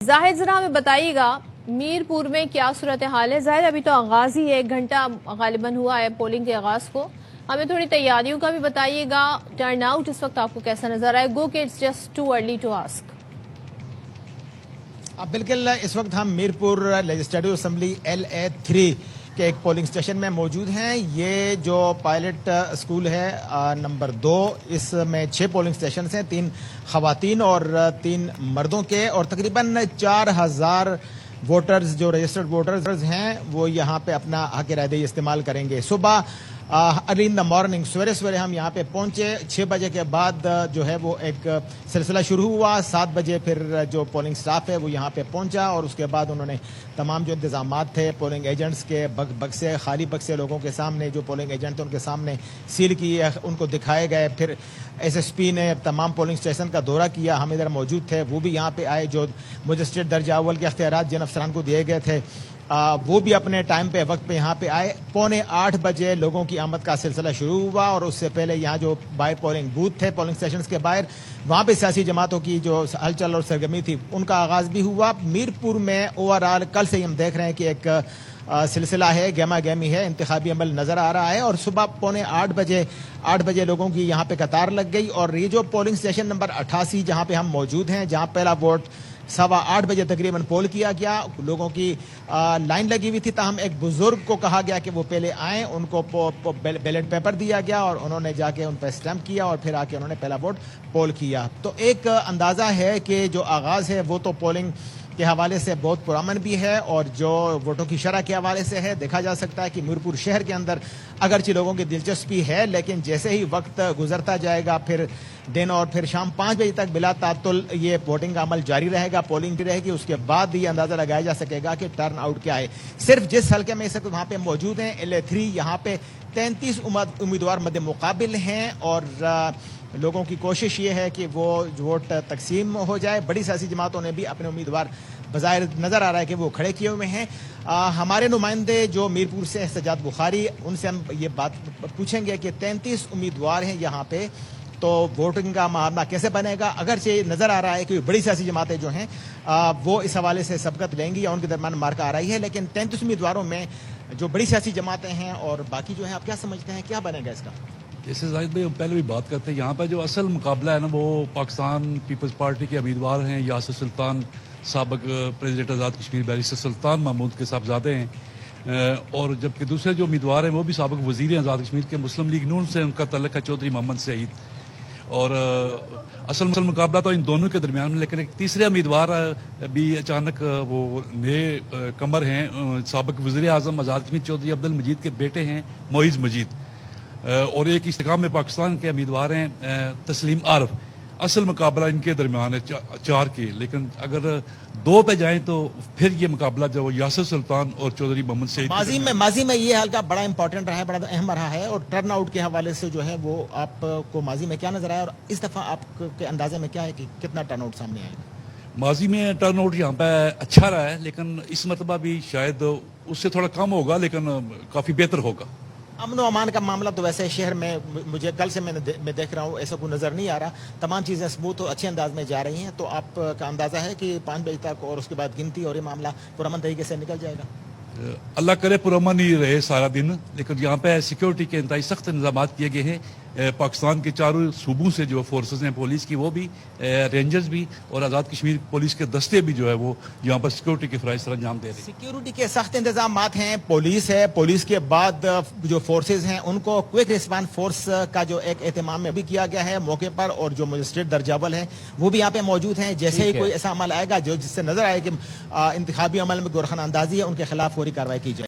زاہد ذرا ہمیں بتائیے گا میرپور میں کیا صورتحال ہے؟ ظاہر ابھی تو آغاز ہی ہے، 1 گھنٹہ غالباً ہوا ہے پولنگ کے آغاز کو. ہمیں تھوڑی تیاریوں کا بھی بتائیے گا. ٹرن آؤٹ اس وقت آپ کو کیسا نظر آئے؟ گو کہ it's just to early to ask. بالکل، اس وقت ہم میرپور لیجسلیٹو اسمبلی LA3 کے ایک پولنگ اسٹیشن میں موجود ہیں. یہ جو پائلٹ اسکول ہے نمبر 2، اس میں 6 پولنگ اسٹیشنز ہیں، 3 خواتین اور 3 مردوں کے، اور تقریباً 4000 ووٹرز جو رجسٹرڈ ووٹرز ہیں وہ یہاں پہ اپنا حق رائے دہی استعمال کریں گے. صبح ارلی ان دا مارننگ، سویرے ہم یہاں پہ پہنچے. 6 بجے کے بعد جو ہے وہ ایک سلسلہ شروع ہوا. 7 بجے پھر جو پولنگ سٹاف ہے وہ یہاں پہ پہنچا، اور اس کے بعد انہوں نے تمام جو انتظامات تھے پولنگ ایجنٹس کے، بکسے خالی بکسے لوگوں کے سامنے، جو پولنگ ایجنٹ تھے ان کے سامنے سیل کیے، ان کو دکھائے گئے. پھر SSP نے تمام پولنگ اسٹیشن کا دورہ کیا. ہم ادھر موجود تھے، وہ بھی یہاں پہ آئے. جو مجسٹریٹ درجہ اول کے اختیارات جن افسران کو دیے گئے تھے وہ بھی اپنے ٹائم پہ وقت پہ یہاں پہ آئے. 7:45 بجے لوگوں کی آمد کا سلسلہ شروع ہوا، اور اس سے پہلے یہاں جو باہر پولنگ بوتھ تھے پولنگ اسٹیشنز کے باہر، وہاں پہ سیاسی جماعتوں کی جو ہلچل اور سرگرمی تھی ان کا آغاز بھی ہوا. میرپور میں اوورآل کل سے ہم دیکھ رہے ہیں کہ ایک سلسلہ ہے، گہما گہمی ہے، انتخابی عمل نظر آ رہا ہے. اور صبح 7:45 بجے لوگوں کی یہاں پہ قطار لگ گئی. اور یہ جو پولنگ اسٹیشن نمبر 88 جہاں پہ ہم موجود ہیں، جہاں پہلا ووٹ 8:15 بجے تقریباً پول کیا گیا، لوگوں کی لائن لگی ہوئی تھی. تاہم ایک بزرگ کو کہا گیا کہ وہ پہلے آئیں، ان کو بیلٹ پیپر دیا گیا اور انہوں نے جا کے ان پہ اسٹیمپ کیا، اور پھر آ کے انہوں نے پہلا ووٹ پول کیا. تو ایک اندازہ ہے کہ جو آغاز ہے وہ تو پولنگ کے حوالے سے بہت پرامن بھی ہے، اور جو ووٹوں کی شرح کے حوالے سے ہے. دیکھا جا سکتا ہے کہ میرپور شہر کے اندر اگرچہ لوگوں کی دلچسپی ہے، لیکن جیسے ہی وقت گزرتا جائے گا پھر دن اور پھر شام 5 بجے تک بلا تعطل یہ ووٹنگ کا عمل جاری رہے گا، پولنگ بھی رہے گی. اس کے بعد یہ اندازہ لگایا جا سکے گا کہ ٹرن آؤٹ کیا ہے. صرف جس حلقے میں اس وقت وہاں پہ موجود ہیں LA3، یہاں پہ 33 امیدوار مد مقابل ہیں، اور لوگوں کی کوشش یہ ہے کہ وہ ووٹ تقسیم ہو جائے. بڑی سیاسی جماعتوں نے بھی اپنے امیدوار بظاہر نظر آ رہا ہے کہ وہ کھڑے کیے ہوئے ہیں. ہمارے نمائندے جو میرپور سے سجاد بخاری، ان سے ہم یہ بات پوچھیں گے کہ 33 امیدوار ہیں یہاں پہ، تو ووٹنگ کا معاملہ کیسے بنے گا؟ اگرچہ نظر آ رہا ہے کہ بڑی سیاسی جماعتیں جو ہیں وہ اس حوالے سے سبقت لیں گی یا ان کے درمیان مارکا آ رہی ہے، لیکن 33 امیدواروں میں جو بڑی سیاسی جماعتیں ہیں اور باقی جو ہیں، آپ کیا سمجھتے ہیں کیا بنے گا اس کا؟ جیسے زاہد بھائی ہم پہلے بھی بات کرتے ہیں، یہاں پہ جو اصل مقابلہ ہے نا وہ پاکستان پیپلز پارٹی کے امیدوار ہیں. یاسر سلطان، سابق پریزیڈنٹ آزاد کشمیر بیرسٹر سلطان محمود کے صاحبزادے ہیں، اور جبکہ دوسرے جو امیدوار ہیں وہ بھی سابق وزیر آزاد کشمیر کے، مسلم لیگ نون سے ان کا تعلق ہے، چودھری محمد سعید. اور اصل مقابلہ تو ان دونوں کے درمیان میں، لیکن ایک تیسرے امیدوار بھی اچانک وہ نئے کمر ہیں، سابق وزیر اعظم آزاد کشمیر چودھری عبد المجید کے بیٹے ہیں معیز مجید، اور ایک استحکام پاکستان کے امیدوار ہیں تسلیم عارف. اصل مقابلہ ان کے درمیان ہے 4 کے، لیکن اگر 2 پہ جائیں تو پھر یہ مقابلہ جو یاسر سلطان اور چودھری محمد سعید ماضی میں یہ حلقہ بڑا امپورٹنٹ رہا ہے، بڑا اہم رہا ہے. اور ٹرن آؤٹ کے حوالے سے جو ہے وہ آپ کو ماضی میں کیا نظر آیا، اور اس دفعہ آپ کے اندازے میں کیا ہے کہ کتنا ٹرن آؤٹ سامنے آئے گا؟ ماضی میں ٹرن آؤٹ یہاں پہ اچھا رہا ہے، لیکن اس مرتبہ بھی شاید اس سے تھوڑا کم ہوگا، لیکن کافی بہتر ہوگا. امن و امان کا معاملہ تو ویسے شہر میں مجھے کل سے میں دیکھ رہا ہوں ایسا کوئی نظر نہیں آ رہا. تمام چیزیں اسموتھ اور اچھے انداز میں جا رہی ہیں. تو آپ کا اندازہ ہے کہ 5 بجے تک اور اس کے بعد گنتی اور یہ معاملہ پرامن طریقے سے نکل جائے گا؟ اللہ کرے پرامن ہی رہے سارا دن، لیکن یہاں پہ سیکیورٹی کے انتہائی سخت انتظامات کیے گئے ہیں. پاکستان کے چاروں صوبوں سے جو فورسز ہیں پولیس کی، وہ بھی رینجرز بھی اور آزاد کشمیر پولیس کے دستے بھی جو ہے وہ یہاں پر سیکیورٹی کے فرائض سر انجام دے رہے ہیں. سیکیورٹی کے سخت انتظامات ہیں، پولیس ہے، پولیس کے بعد جو فورسز ہیں ان کو کوئک ریسپانس فورس کا جو ایک اہتمام میں بھی کیا گیا ہے موقع پر، اور جو مجسٹریٹ درجہ اول ہیں وہ بھی یہاں پہ موجود ہیں. جیسے ہی کوئی ایسا عمل آئے گا جس سے نظر آئے کہ انتخابی عمل میں گورخانہ اندازی ہے، ان کے خلاف فوری کارروائی کی جائے.